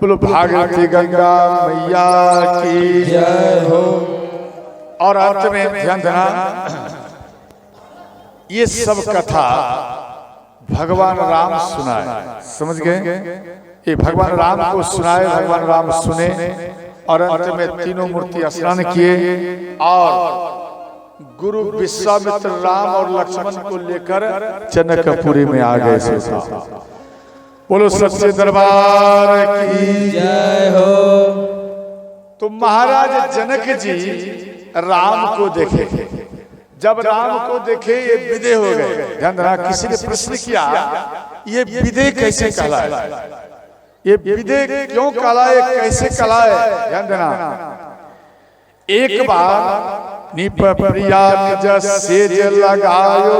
बोलो भागीरथी गंगा मैया की जय हो। और अंत में ध्यान देना, ये सब कथा भगवान राम सुनाए। समझ गए? ये भगवान राम को सुनाए, भगवान राम सुने, और अंत में तीनों मूर्ति स्नान किए, और गुरु विश्वामित्र राम और लक्ष्मण को लेकर जनकपुरी में आ गए थे। बोलो सच्चे दरबार की जय हो। तो महाराज जनक जी राम को देखे। जब राम को देखे ये विदे हो गए। ध्यान देना, किसी ने प्रश्न किया ये विदे कैसे कहलाए, ये विदे क्यों कहलाए, कैसे कहलाए। ध्यान देना, एक बार निप प्रिया निज सेज लगायो,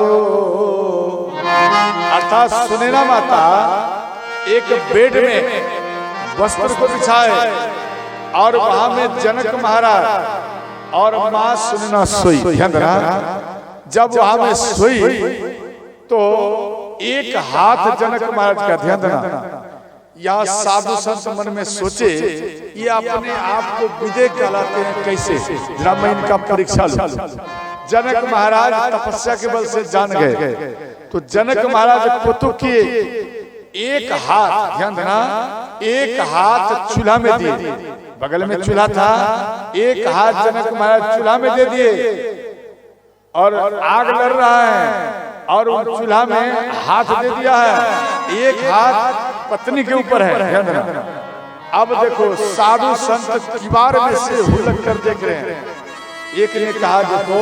अर्थात सुनैना माता एक बेड में वस्त्र को बिछाए और वहां में जनक महाराज और मां सुनैना सोई। ध्यान देना, जब वहां में सोई तो एक हाथ जनक महाराज का, ध्यान देना, यहाँ साधु संत मन में सोचे ये अपने आप को विदे कहलाते हैं कैसे, जरा मैं इनका परीक्षा लूं। जनक महाराज तपस्या के बल से जान गए। तो जनक महाराज कुतुब किए, एक हाथ, ध्यान देना, एक हाथ चूल्हा में दिए, बगल में चूल्हा था, एक हाथ जनक महाराज चूल्हा में दे दिए और आग लड़ रहा है और उन चूल्हा में हाथ दे दिया है, एक हाथ पत्नी के ऊपर है। ध्यान देना, अब देखो साधु संत किवाड़ में से हुलक कर देख रहे हैं। एक ने कहा देखो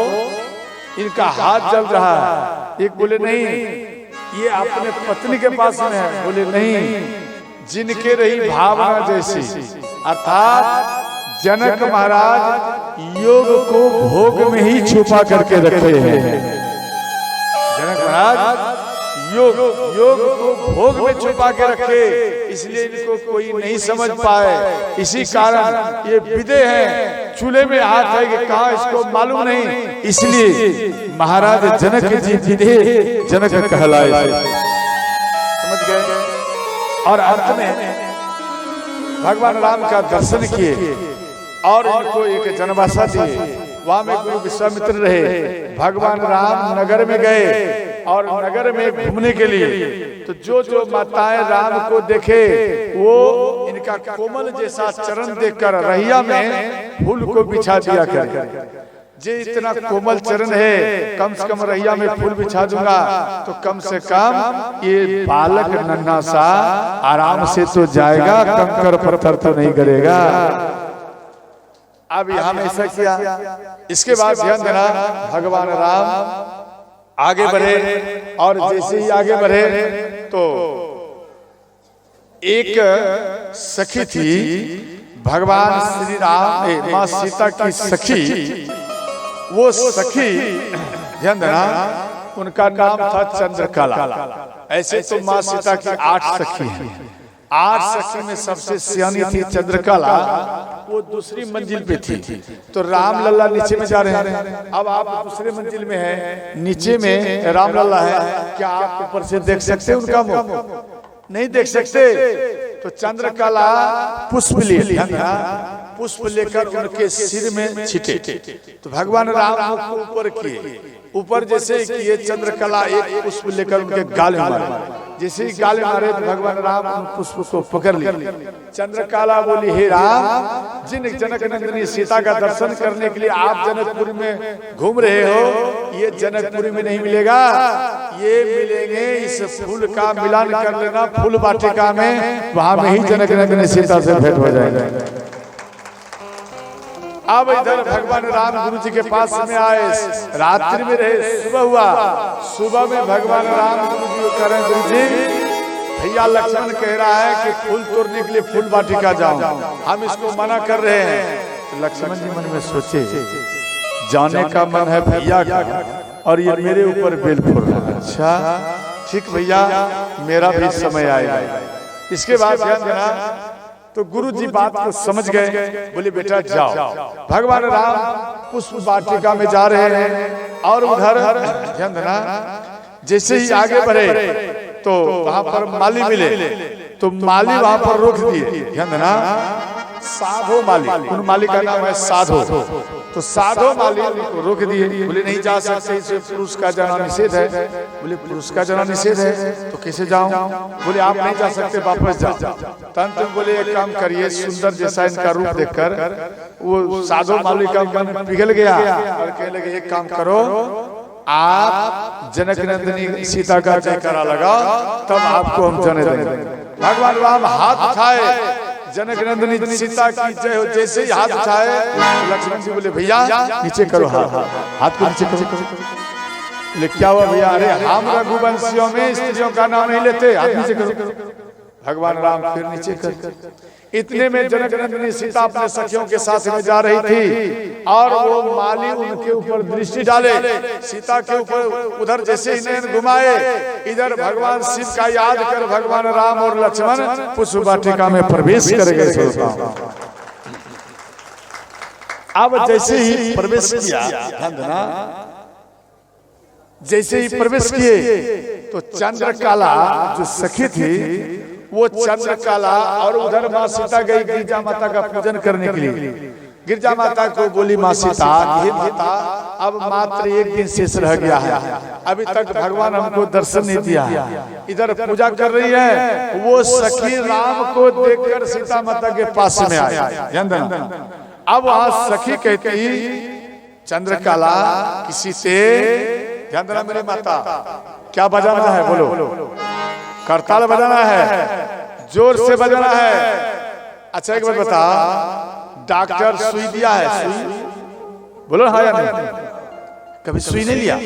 इनका हाथ जल रहा है, एक बोले नहीं ये अपने पत्नी के पास में है, बोले नहीं जिनके रही भावना जैसी, अर्थात जनक महाराज योग को भोग में ही छुपा करके रखे हैं। जनक महाराज योग को भोग में छुपा के रखे, इसलिए इनको कोई नहीं समझ पाए। इसी कारण ये विदे हैं, चूल्हे में हाथ है कि कहा इसको मालूम नहीं, इसलिए महाराज जनक जी विदे जनक कहलाए। समझ गए। और अंत में भगवान राम का दर्शन किए और इनको एक जनवासा दिए। वहां में गुरु विश्वामित्र रहे। भगवान राम नगर में गए और नगर में घूमने के लिए, तो जो माताएं राम को देखे वो इनका कोमल जैसा चरण देखकर रहिया में फूल को बिछा दिया कर। जे इतना कोमल चरण है, कम से कम रहिया में फूल बिछा दूंगा तो कम से कम ये बालक नन्हा सा आराम से तो जाएगा, कंकर पत्थर तो नहीं करेगा। अब यहां में ऐसा किया। इसके बाद ध्यान देना, भगवान राम आगे बढ़े और जैसे ही आगे बढ़े तो एक सखी थी, भगवान श्री राम मां सीता की सखी। वो सखी, ध्यान देना, उनका नाम था चंद्रकला। ऐसे तो मां सीता की 8 सखी हैं। 8 सखी में सबसे सियानी थी चंद्रकला, वो दूसरी मंजिल पे थी। तो राम लल्ला नीचे में जा रहे हैं। अब आप दूसरे मंजिल में हैं, नीचे में राम लल्ला है। क्या आप ऊपर से देख सकते हैं उनका मुख? नहीं देख सकते। तो चंद्रकला पुष्प लिए, पुष्प लेकर उनके सिर में छिटे। तो भगवान राम को ऊपर किए, ऊपर जैसे किए चंद्रकला एक पुष्प लेकर उनके गाल में मारे। जैसे ही गाल मारे तो भगवान राम उन पुष्प को पकड़ लिए। चंद्रकला बोली, हे राम, जिन जनक नंदिनी सीता का दर्शन करने के लिए आप जनकपुरी में घूम रहे हो, ये जनकपुरी में नहीं मिलेगा, ये मिलेंगे इस फूल का मिलान कर लेना फूल वाटिका में, वहां में ही जनक नंदिनी सीता से भेंट हो जाएगा। अब इधर भगवान राम गुरु जी के पास में आए, रात्रि में रहे, सुबह हुआ। सुबह में भगवान राम गुरु जी को कह रहे हैं, गुरु जी भैया लक्ष्मण कह रहा है कि फूल तोड़ने के लिए फूल वाटिका जाओ, हम इसको मना कर रहे हैं। तो लक्ष्मण जी मन में सोचे, जाने का मन है भैया का और ये मेरे ऊपर बेल फोड़ रहा है। अच्छा ठीक भैया, मेरा भी समय आएगा। इसके बाद ध्यान देना, तो गुरु जी बात को समझ गए, बोले बेटा जाओ। भगवान राम पुष्प वाटिका में जा रहे हैं और उधर ध्यान देना, जैसे ही आगे बढ़े तो वहां पर माली मिले। तो माली वहां पर रोक दिए। ध्यान देना, साधो माली, उन माली का नाम है साधो। तो तो साधो माली उनको रोक दिए, बोले नहीं जा सकते, इसे पुरुष का जाना निषेध है। बोले पुरुष का जाना निषेध है तो कैसे जाऊं? बोले आप नहीं जा सकते, वापस जाओ। तंत्र बोले एक काम करिए, सुंदर जैसा इनका रूप देखकर वो साधो माली का मन पिघल गया और कहने लगे एक काम करो, आप जनक नंदिनी सीता का जयकारा लगाओ, तब आपको हम जने देंगे। भगवान राम हाथ उठाए, जनक नंदिनी सीता की जय हो। जैसे ही हाथ उठाए लक्ष्मण जी बोले भैया नीचे करो, हाथ को नीचे करो। बोले क्या हुआ भैया? अरे हम रघुवंशियों में स्त्रियों का नाम नहीं लेते, हाथ नीचे करो। भगवान राम फिर नीचे कर। इतने में जनक नंदिनी सीता अपने सखियों के साथ में जा रही थी और वो माली उनके ऊपर दृष्टि डाले, सीता के ऊपर। उधर जैसे ही नयन घुमाए, इधर भगवान शिव का याद कर भगवान राम और लक्ष्मण पुष्प वाटिका में प्रवेश कर गए। अब जैसे ही प्रवेश किया, जैसे ही प्रवेश किए तो चंद्रकला जो सखी थी वो चंद्रकला, और उधर माँ सीता गई गिरजा माता का पूजन करने के लिए। गिरजा माता को बोली माँ सीता, हे माता अब मात्र एक दिन शेष रह गया है, अभी तक भगवान हमको दर्शन नहीं दिया है। इधर पूजा कर रही है, वो सखी राम को देखकर सीता माता के पास में आए। अब वहां सखी कहती चंद्रकला किसी से, ध्यान देना मेरी माता, क्या बजाना है बोलो? करताल बजाना है, जोर से बजाना है। अच्छा एक बात बता, डॉक्टर सुई दिया है? सुई बोलो ना, हाँ या नहीं? कभी सुई नहीं लिया?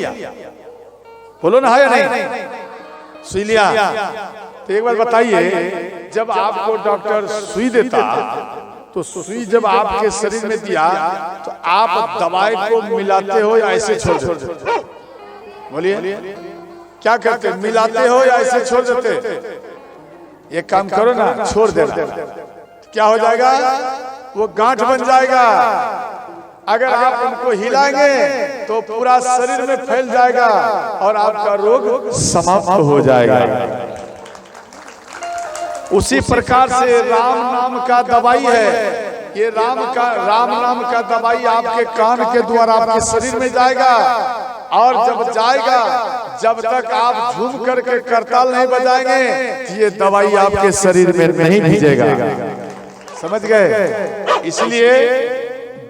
बोलो ना, हाँ या नहीं? सुई लिया? तो एक बात बताइए, जब आपको डॉक्टर सुई देता तो सुई जब आपके शरीर में दिया तो आप दवाई को मिलाते हो या ऐसे छोड़ देते? बोलिए क्या करते? मिलाते हो या ऐसे छोड़ देते? एक काम करो ना, छोड़ देना। क्या हो जाएगा? वो गांठ बन जाएगा। अगर आप उनको हिलाएंगे तो पूरा शरीर में फैल जाएगा और आपका रोग समाप्त हो जाएगा। उसी प्रकार से राम नाम का दवाई है। ये राम नाम का दवाई आपके कान के द्वारा आपके शरीर में जाएगा, और जब जाएगा, जब तक आप झूम करके करताल नहीं बजाएंगे ये दवाई आपके शरीर में नहीं भेजेगा। समझ गए? इसलिए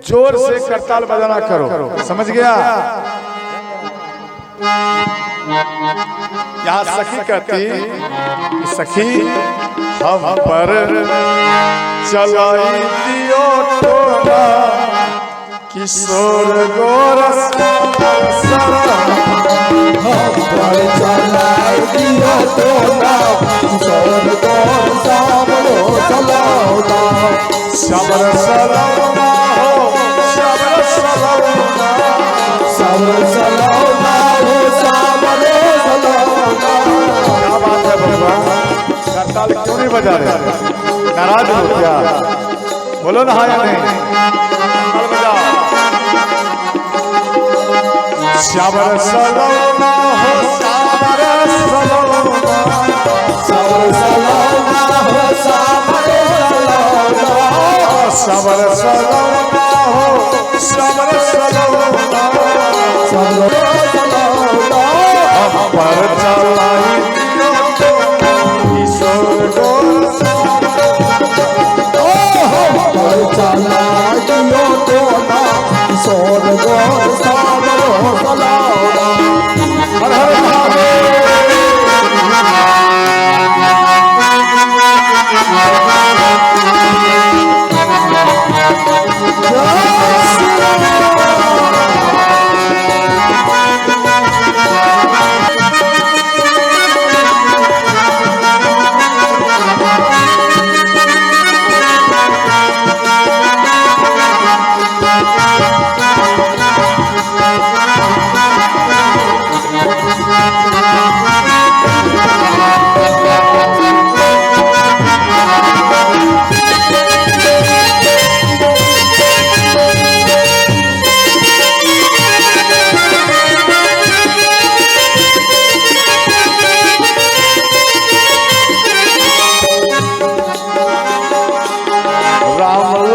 जोर से करताल बजाना करो। समझ गया? यहाँ सखी कहती, सखी हम पर चलाई दियो टोला, किशोर गोरस हम पर चलाई दियो टोला, किशोर गोरस चलाओ। शबर सलौना हो, शबर सलौना, शबर सलौना हो, शबर सलौना। क्या बात है भगवान, करताल क्यों नहीं बजा रहे? नाराज हो क्या? बोलो ना हाँ या नहीं? शबर सलौना हो, शबर सलौना, शबर सलौना हो, शबर शबर सलौना। सलौना हो, शबर सलौना, शबर सलौना। हम पर चलाई किशोर गोरस, हम पर चलाई दियो टोला, किशोर गोरस चलाओ। हर हर महादेव।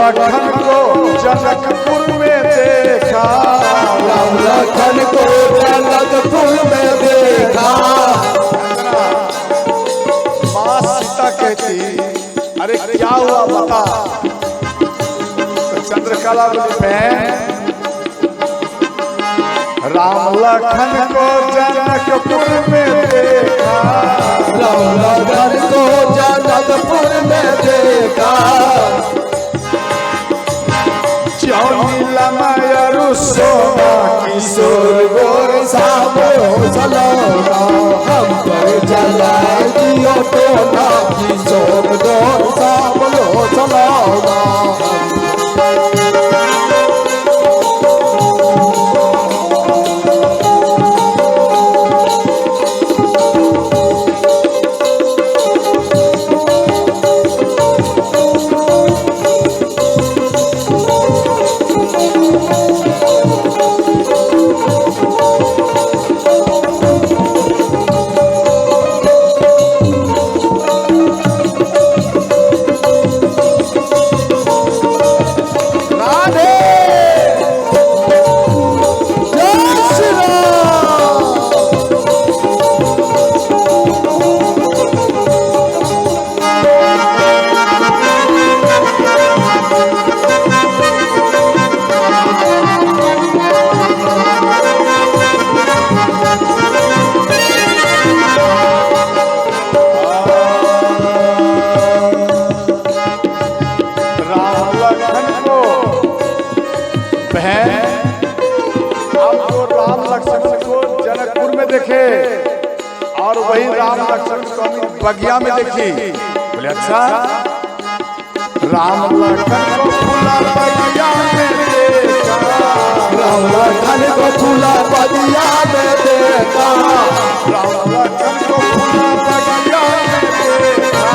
लखन को जनकपुर में देख सीता कहती अरे क्या हुआ बता। तो चंद्रकला बोली बहन राम लखन को जनकपुर में देखा, राम लखन को जनकपुर में देखा, नीलमय सोना किशोर गोर सामो सलौना, हम पर चला दियो टोना किशोर गोर सामो सलौना। और वही राम लक्ष्मण स्वामी बगिया में देखी। बोले अच्छा राम लखन को फूला बगिया में देखा, राम लखन को फूला बगिया में देखा, राम लखन को फूला बगिया में देखा,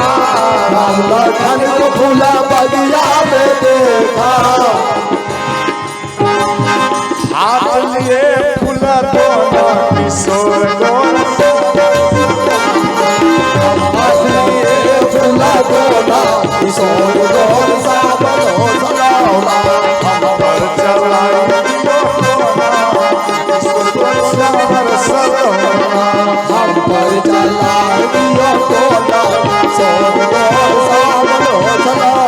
राम लखन को फूला बगिया में देखा। हाथ लिए फूला दोनों किशोर गोर, हाथ लिए फूला दोनों किशोर गोर सामो सलौना, हम पर चलाई हम पर चला दियो टोना किशोर गोर सामो सलौना।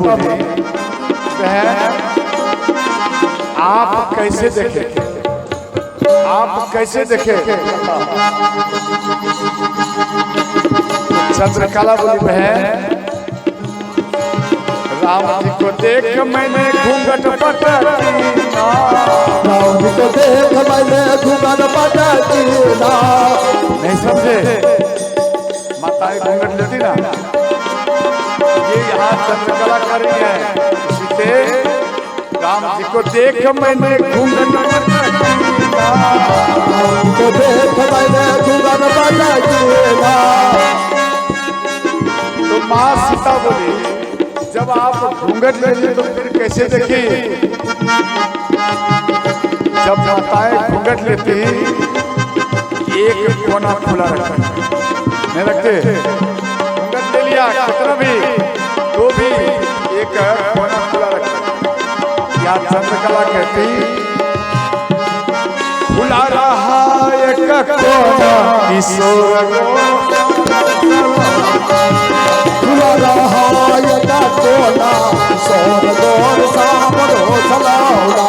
बोले बहन आप कैसे देखे, आप कैसे देखे। चंद्रकला बोली बहन राम जी को देख मैंने घूंघट पटकी ना, राम जी को देख मैंने घूंघट पटकी ना। नहीं समझे, माताएं घूंघट लेती ना, ये यहाँ चंद्रकला कर रही है। सीते राम जी को देख मैंने घूंघट पटकी ना, राम जी को देख मैंने घूंघट पटकी ना। तो माँ सीता बोली जब आप घूंघट लेते तो फिर कैसे देखी। जब माताएं घूंघट लेती एक कोना खुला रखा नहीं रखते, घूंघट ले लिया कितना भी तो भी एक कोना खुला रखा। या चंद्रकला कहती खुला रहा एक कोना किशोर खुला रहा यदा कोना किशोर गोर सामो सलौना।